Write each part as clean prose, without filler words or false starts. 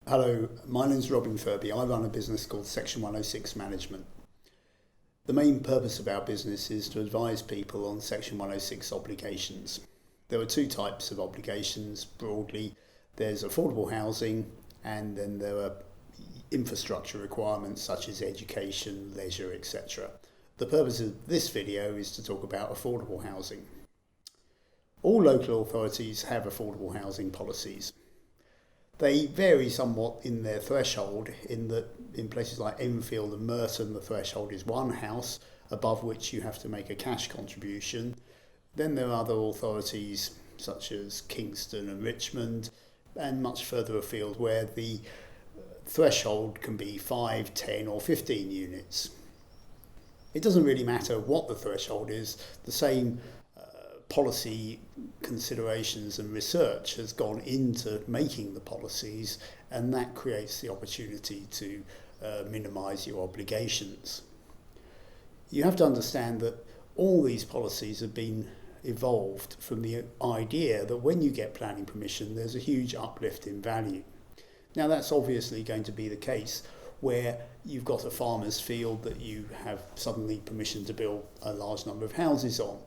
Hello, my name's Robin Furby. I run a business called Section 106 Management. The main purpose of our business is to advise people on Section 106 obligations. There are two types of obligations broadly. There's affordable housing, and then there are infrastructure requirements such as education, leisure, etc. The purpose of this video is to talk about affordable housing. All local authorities have affordable housing policies. They vary somewhat in their threshold, in that in places like Enfield and Merton the threshold is one house above which you have to make a cash contribution. Then there are other authorities such as Kingston and Richmond, and much further afield where the threshold can be 5, 10 or 15 units. It doesn't really matter what the threshold is. The same policy considerations and research has gone into making the policies, and that creates the opportunity to minimise your obligations. You have to understand that all these policies have been evolved from the idea that when you get planning permission there's a huge uplift in value. Now that's obviously going to be the case where you've got a farmer's field that you have suddenly permission to build a large number of houses on.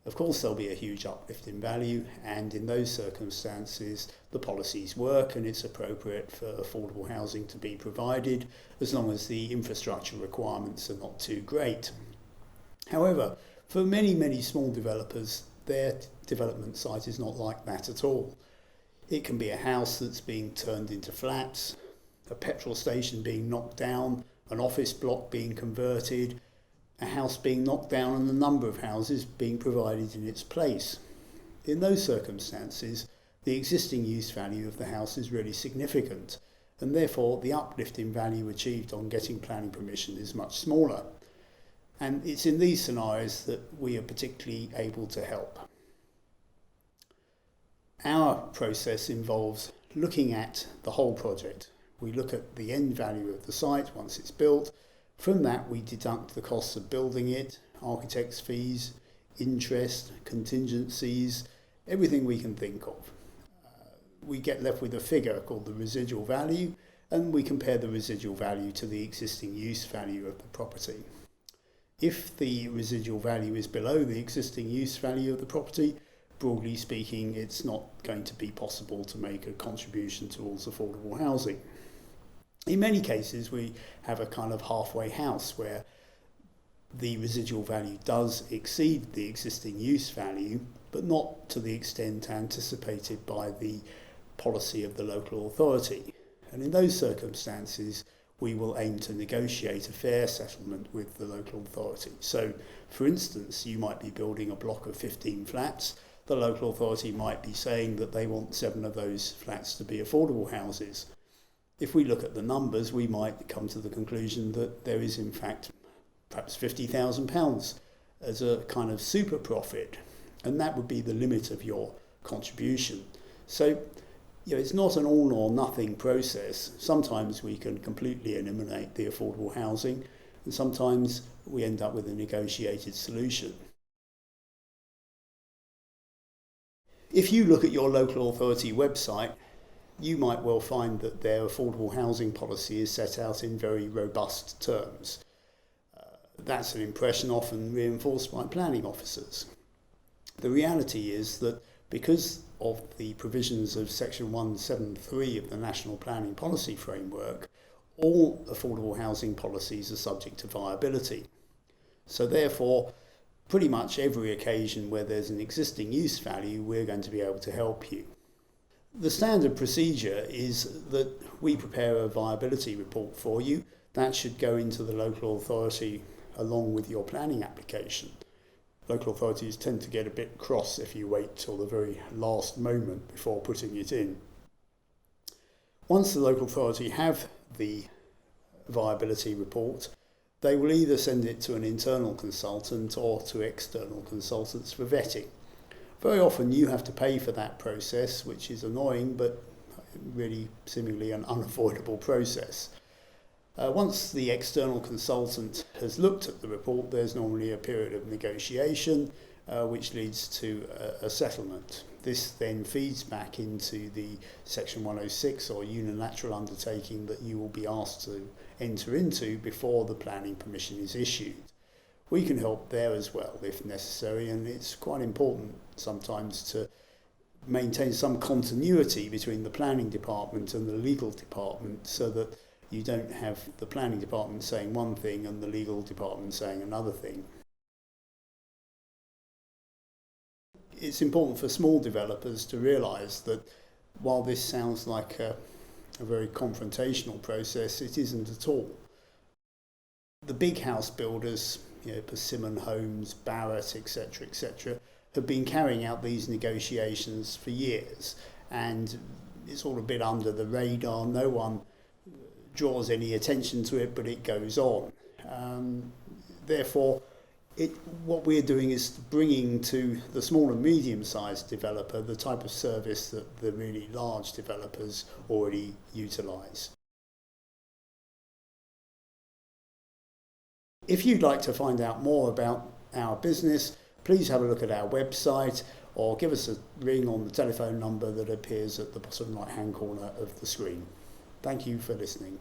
Of course there'll be a huge uplift in value, and in those circumstances the policies work and it's appropriate for affordable housing to be provided as long as the infrastructure requirements are not too great. However, for many small developers, their development site is not like that at all. It can be a house that's being turned into flats, a petrol station being knocked down, an office block being converted, a house being knocked down and a number of houses being provided in its place. In those circumstances, the existing use value of the house is really significant, and therefore the uplift in value achieved on getting planning permission is much smaller. And it's in these scenarios that we are particularly able to help. Our process involves looking at the whole project. We look at the end value of the site once it's built. From that we deduct the costs of building it, architects' fees, interest, contingencies, everything we can think of. We get left with a figure called the residual value, and we compare the residual value to the existing use value of the property. If the residual value is below the existing use value of the property, broadly speaking, it's not going to be possible to make a contribution towards affordable housing. In many cases, we have a kind of halfway house where the residual value does exceed the existing use value, but not to the extent anticipated by the policy of the local authority. And in those circumstances, we will aim to negotiate a fair settlement with the local authority. So, for instance, you might be building a block of 15 flats. The local authority might be saying that they want 7 of those flats to be affordable houses. If we look at the numbers, we might come to the conclusion that there is in fact perhaps £50,000 as a kind of super profit, and that would be the limit of your contribution. So it's not an all or nothing process. Sometimes we can completely eliminate the affordable housing, and sometimes we end up with a negotiated solution. If you look at your local authority website, you might well find that their affordable housing policy is set out in very robust terms. That's an impression often reinforced by planning officers. The reality is that because of the provisions of Section 173 of the National Planning Policy Framework, all affordable housing policies are subject to viability. So therefore, pretty much every occasion where there's an existing use value, we're going to be able to help you. The standard procedure is that we prepare a viability report for you. That should go into the local authority along with your planning application. Local authorities tend to get a bit cross if you wait till the very last moment before putting it in. Once the local authority have the viability report, they will either send it to an internal consultant or to external consultants for vetting. Very often you have to pay for that process, which is annoying, but really seemingly an unavoidable process. Once the external consultant has looked at the report, there's normally a period of negotiation, which leads to a settlement. This then feeds back into the Section 106 or unilateral undertaking that you will be asked to enter into before the planning permission is issued. We can help there as well if necessary, and it's quite important sometimes to maintain some continuity between the planning department and the legal department so that you don't have the planning department saying one thing and the legal department saying another thing. It's important for small developers to realise that while this sounds like a very confrontational process, it isn't at all. The big house builders, Persimmon Homes, Barratt, etc., have been carrying out these negotiations for years, and it's all a bit under the radar. No one draws any attention to it, but it goes on. Therefore, what we're doing is bringing to the small and medium-sized developer the type of service that the really large developers already utilise. If you'd like to find out more about our business, please have a look at our website or give us a ring on the telephone number that appears at the bottom right-hand corner of the screen. Thank you for listening.